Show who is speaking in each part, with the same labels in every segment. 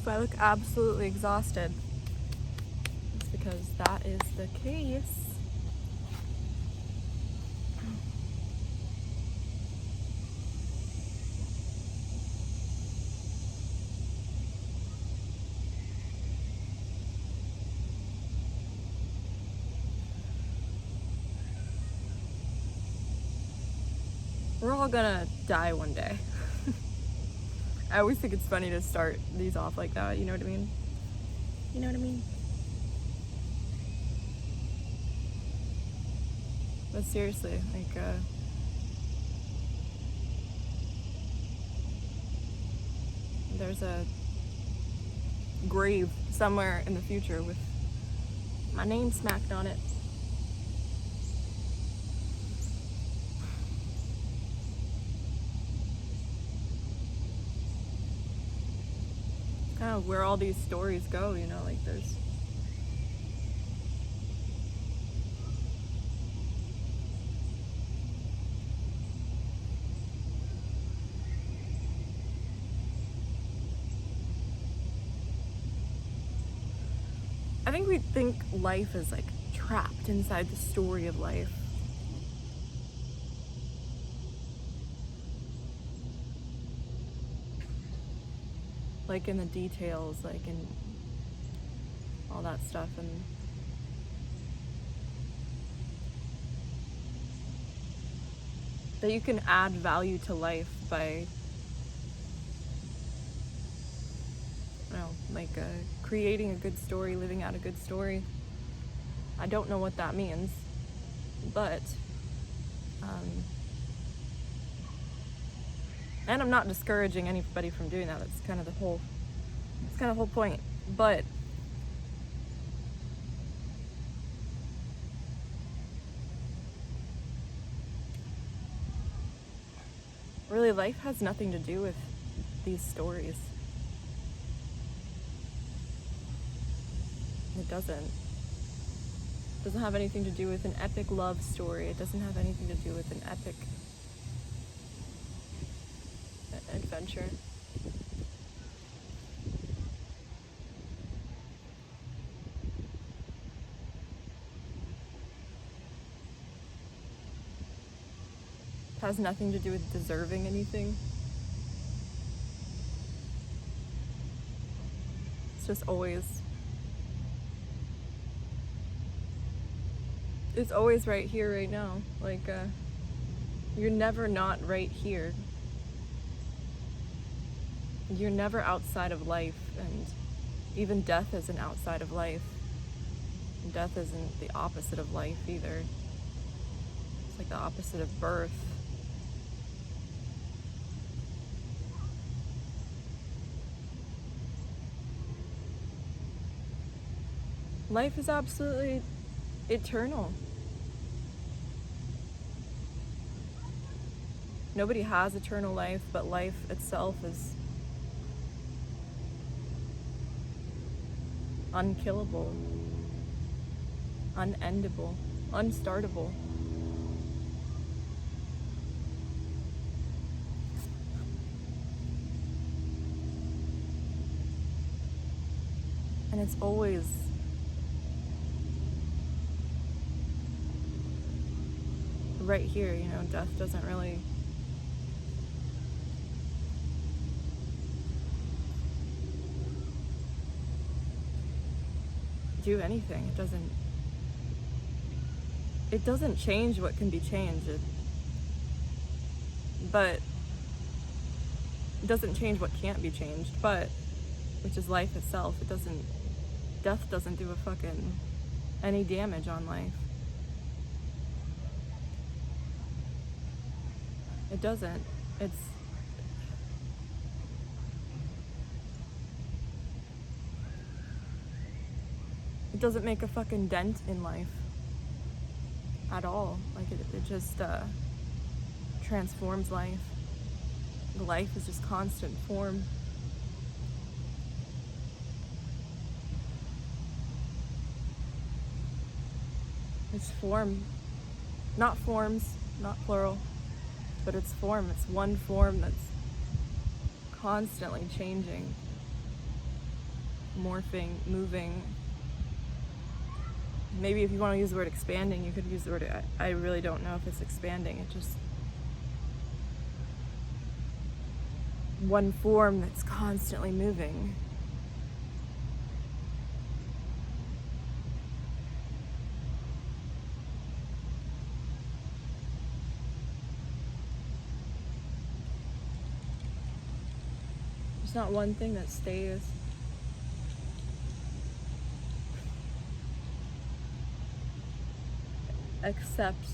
Speaker 1: If I look absolutely exhausted, it's because that is the case. We're all gonna die one day. I always think it's funny to start these off like that, you know what I mean? You know what I mean? But seriously, like, there's a grave somewhere in the future with my name smacked on it. Kind of where all these stories go, you know, like there's I think we think life is like trapped inside the story of life. Like in the details, like in all that stuff, and that you can add value to life by, you know, like creating a good story, living out a good story. I don't know what that means, but and I'm not discouraging anybody from doing that. That's kind of the whole point. But really, life has nothing to do with these stories. It doesn't. It doesn't have anything to do with an epic love story. It doesn't have anything to do with an epic adventure. It has nothing to do with deserving anything. It's just always, it's always right here, right now. Like, you're never not right here. You're never outside of life, and even death isn't outside of life. And death isn't the opposite of life either. It's like the opposite of birth. Life is absolutely eternal. Nobody has eternal life, but life itself is unkillable, unendable, unstartable. And it's always right here, you know. Death doesn't really do anything. It doesn't change what can be changed. But it doesn't change what can't be changed, but which is life itself. Death doesn't do a fucking any damage on life. It doesn't. It doesn't make a fucking dent in life at all. Like it just transforms life. Life is just constant form. It's form, not forms, not plural, but it's form. It's one form that's constantly changing. morphing, moving. Maybe if you want to use the word expanding, you could use the word, I really don't know if it's expanding. It just one form that's constantly moving. There's not one thing that stays. Except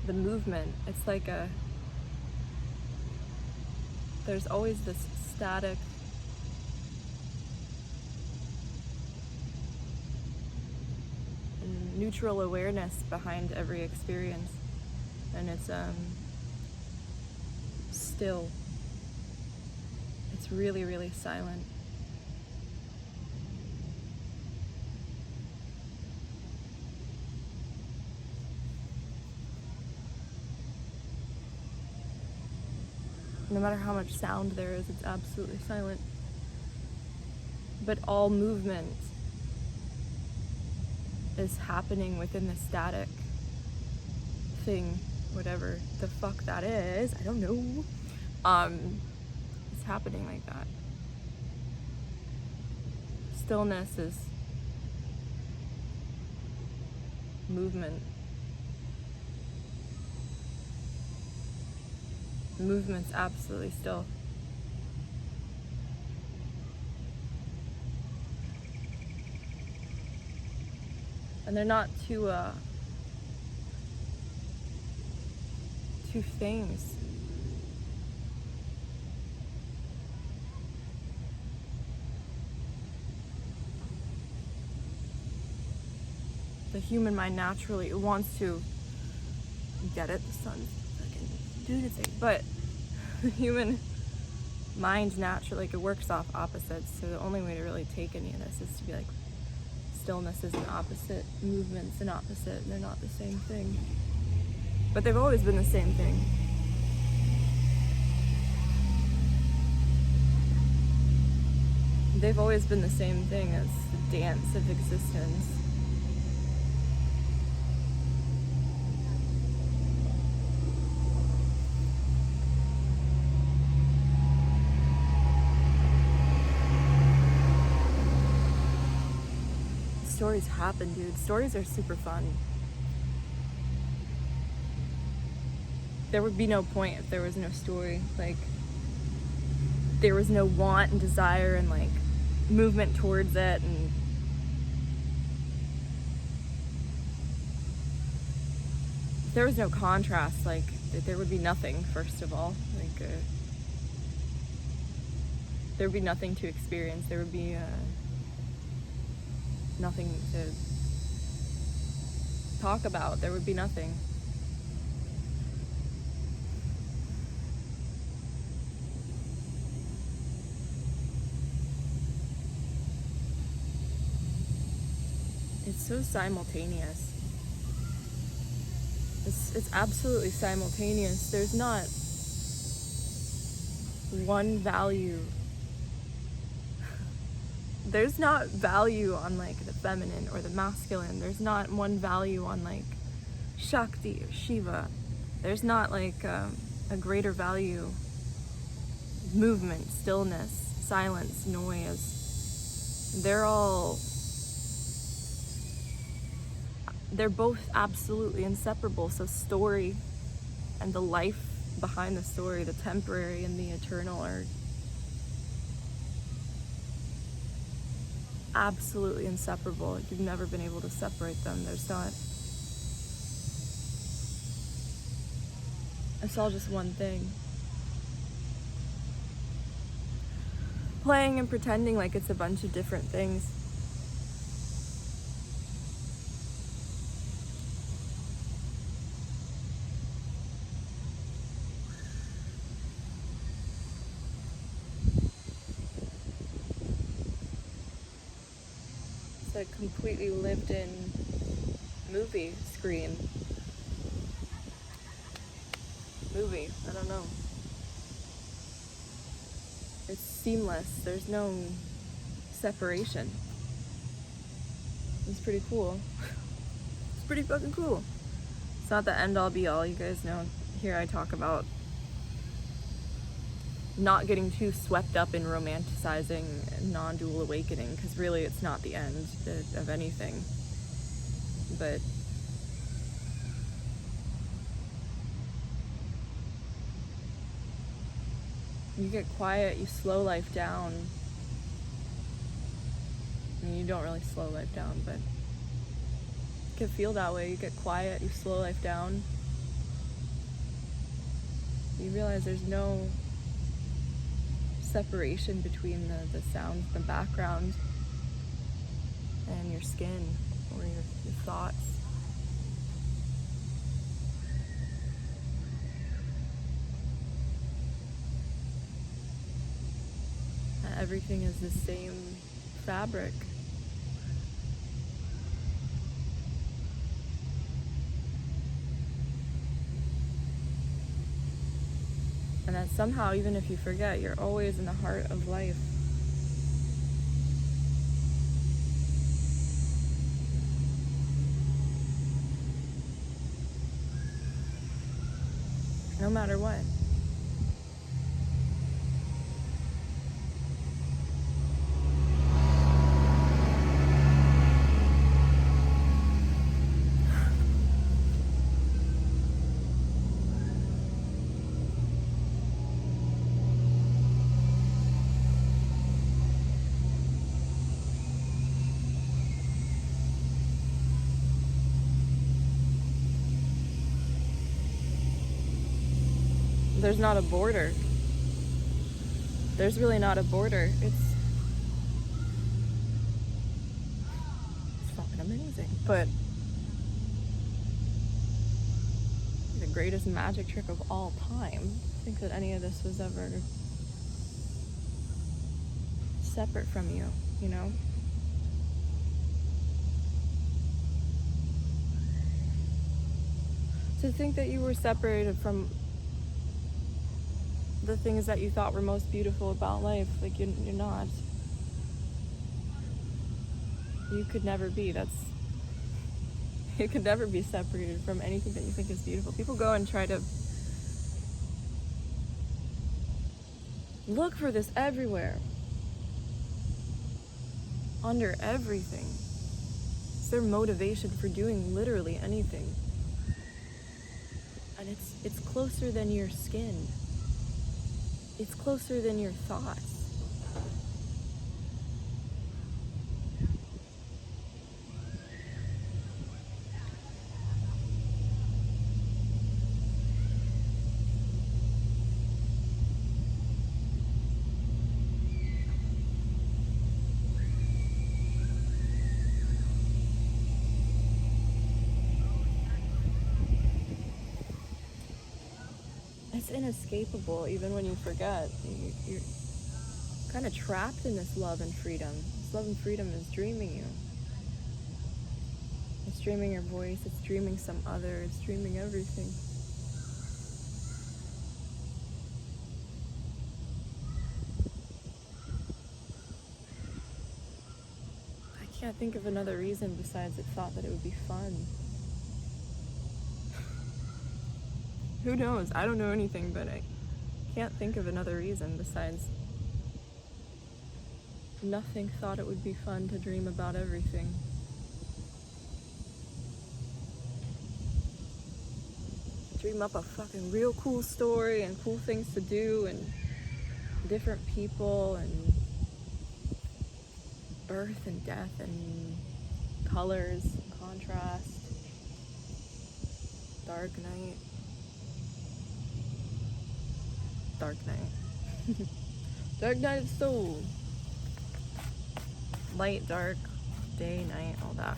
Speaker 1: the movement. It's like there's always this static and neutral awareness behind every experience, and it's still. It's really, really silent. No matter how much sound there is, it's absolutely silent. But all movement is happening within the static thing, whatever the fuck that is. I don't know. It's happening like that. Stillness is movement. Movement's absolutely still. And they're not two things. The human mind naturally wants to get it. The sun's fucking doing its thing, but the human mind naturally, like, it works off opposites. So the only way to really take any of this is to be like, stillness is an opposite, movement's an opposite, and they're not the same thing. But they've always been the same thing. They've always been the same thing as the dance of existence. Stories happen, dude. Stories are super fun. There would be no point if there was no story. Like, there was no want and desire and, like, movement towards it, and if there was no contrast, like, there would be nothing, first of all. Like, there would be nothing to experience. There would be nothing to talk about. There would be nothing. It's so simultaneous. It's absolutely simultaneous. There's not one value. There's not value on, like, the feminine or the masculine. There's not one value on, like, Shakti or Shiva. There's not, like, a greater value. Movement, stillness, silence, noise. They're both absolutely inseparable. So story and the life behind the story, the temporary and the eternal, are absolutely inseparable. Like, you've never been able to separate them. There's not. It's all just one thing. Playing and pretending like it's a bunch of different things. It's a completely lived-in movie screen. I don't know. It's seamless. There's no separation. It's pretty cool. It's pretty fucking cool. It's not the end all be all. You guys know here I talk about not getting too swept up in romanticizing non-dual awakening, because really it's not the end of anything. But you get quiet, you slow life down. I mean, you don't really slow life down, but it can feel that way. You get quiet, you slow life down. You realize there's no separation between the sounds in the background and your skin or your thoughts. Everything is the same fabric. And that somehow, even if you forget, you're always in the heart of life. No matter what. There's not a border. There's really not a border. It's fucking amazing. But the greatest magic trick of all time. I think that any of this was ever separate from you, you know? To think that you were separated from the things that you thought were most beautiful about life, like you're not. You could never be. You could never be separated from anything that you think is beautiful. People go and try to look for this everywhere, under everything. It's their motivation for doing literally anything. And it's closer than your skin. It's closer than your thoughts. It's inescapable, even when you forget. You're kind of trapped in this love and freedom. This love and freedom is dreaming you. It's dreaming your voice, it's dreaming some other, it's dreaming everything. I can't think of another reason besides it thought that it would be fun. Who knows? I don't know anything, but I can't think of another reason besides nothing thought it would be fun to dream about everything. Dream up a fucking real cool story and cool things to do and different people and birth and death and colors, contrast, dark night. Dark night. Dark night of soul. Light, dark, day, night, all that.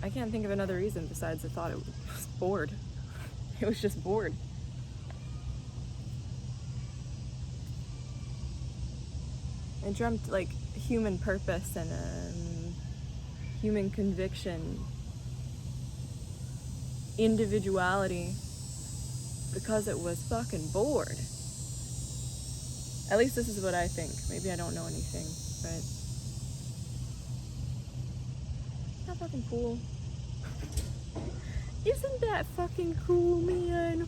Speaker 1: I can't think of another reason besides I thought it was bored. It was just bored. I dreamt like human purpose and human conviction, individuality, because it was fucking bored. At least this is what I think. Maybe I don't know anything, but isn't that fucking cool? Isn't that fucking cool, man?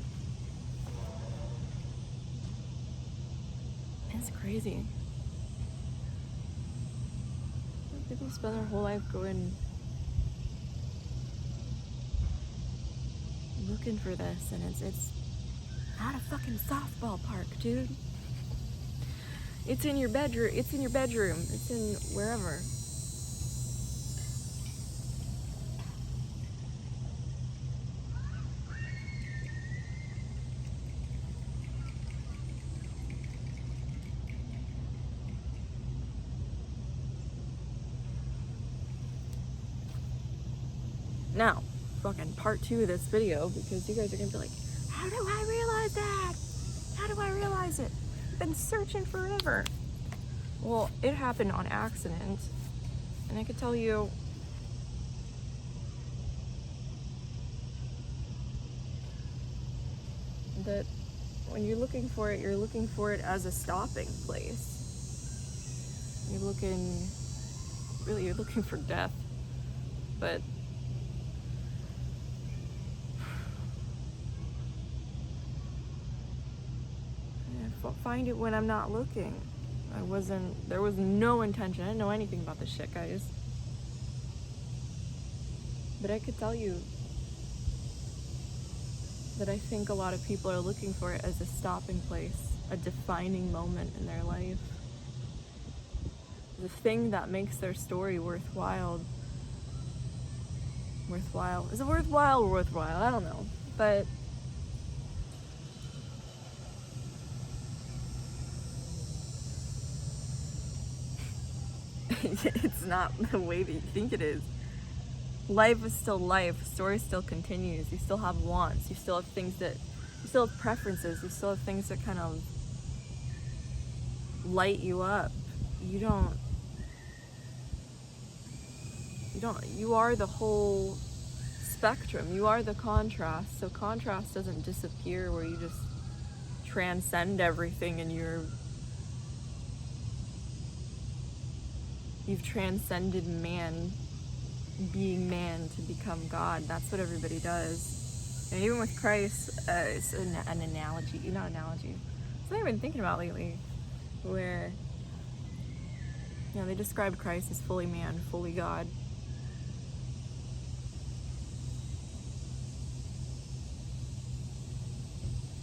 Speaker 1: It's crazy. People spend their whole life going looking for this, and it's not a fucking softball park, dude. It's in your bedroom. It's in your bedroom. It's in wherever. Now, fucking part 2 of this video, because you guys are gonna be like, how do I realize that? How do I realize it? I've been searching forever. Well, it happened on accident, and I could tell you that when you're looking for it as a stopping place. You're looking for death, but find it when I'm not looking. There was no intention. I didn't know anything about this shit, guys. But I could tell you that I think a lot of people are looking for it as a stopping place, a defining moment in their life. The thing that makes their story worthwhile. Is it worthwhile or worthwhile? I don't know. But it's not the way that you think it is. Life is still life. Story still continues. You still have wants. You still have preferences. You still have things that kind of light you up. You are the whole spectrum. You are the contrast. So contrast doesn't disappear where you just transcend everything and you've transcended being man to become God. That's what everybody does. And even with Christ, it's an analogy, not analogy. Something I've been thinking about lately, where they described Christ as fully man, fully God.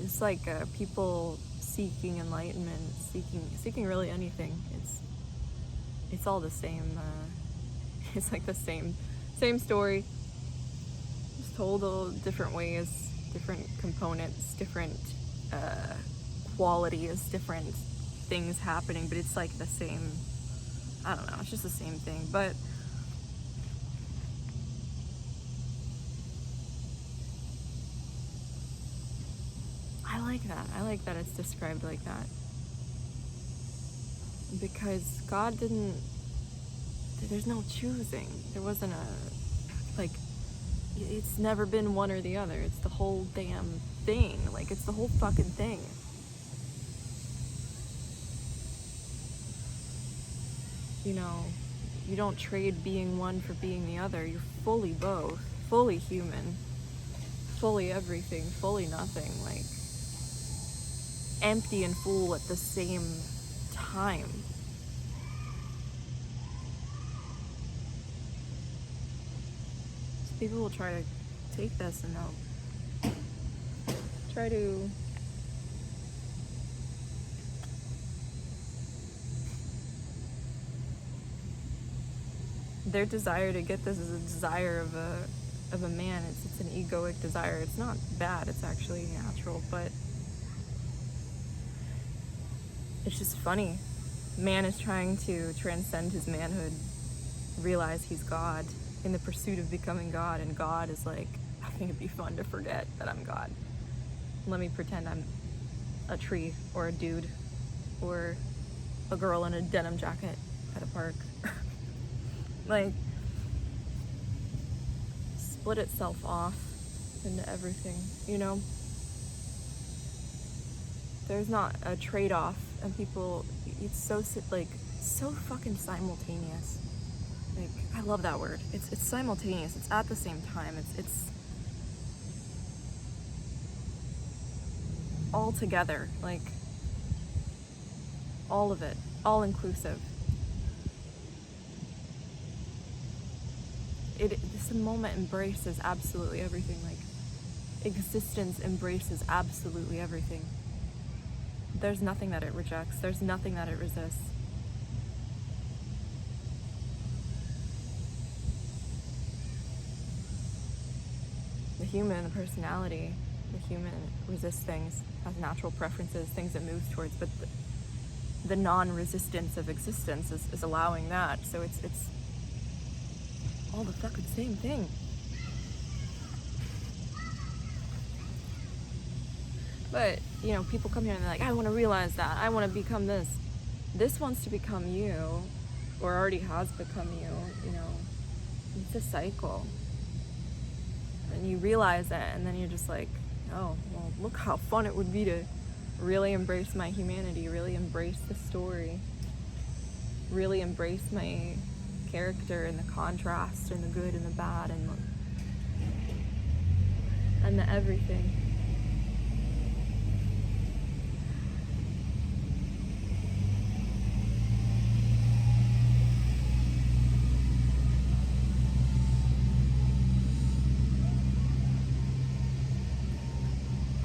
Speaker 1: It's like people seeking enlightenment, seeking really anything. It's all the same. It's like the same story, just told all different ways, different components, different qualities, different things happening, but it's like the same. I don't know. It's just the same thing, but I like that. I like that it's described like that. Because God didn't, there's no choosing. There wasn't it's never been one or the other. It's the whole damn thing. Like, it's the whole fucking thing. You don't trade being one for being the other. You're fully both. Fully human. Fully everything. Fully nothing. Like, empty and full at the same time. So people will try to take this and they'll try to their desire to get this is a desire of a man. It's an egoic desire. It's not bad, it's actually natural, but it's just funny. Man is trying to transcend his manhood, realize he's God in the pursuit of becoming God, and God is like, I think it'd be fun to forget that I'm God. Let me pretend I'm a tree or a dude or a girl in a denim jacket at a park. Like, split itself off into everything, There's not a trade-off and people, it's so fucking simultaneous. Like, I love that word. It's simultaneous. It's at the same time. It's all together. Like, all of it, all inclusive. This moment embraces absolutely everything. Like, existence embraces absolutely everything. There's nothing that it rejects. There's nothing that it resists. The human, the personality, the human resists things, has natural preferences, things it moves towards, but the non-resistance of existence is allowing that. So it's all the fucking same thing. But, you know, people come here and they're like, I want to realize that. I want to become this. This wants to become you, or already has become you, you know. It's a cycle. And you realize it, and then you're just like, oh, well, look how fun it would be to really embrace my humanity, really embrace the story, really embrace my character and the contrast and the good and the bad and the everything.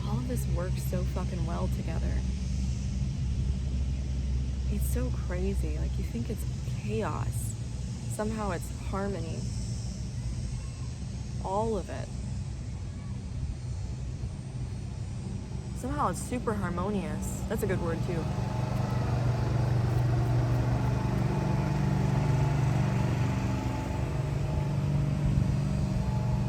Speaker 1: All of this works so fucking well together. It's so crazy. Like, you think it's chaos. Somehow it's harmony. All of it. Somehow it's super harmonious. That's a good word too.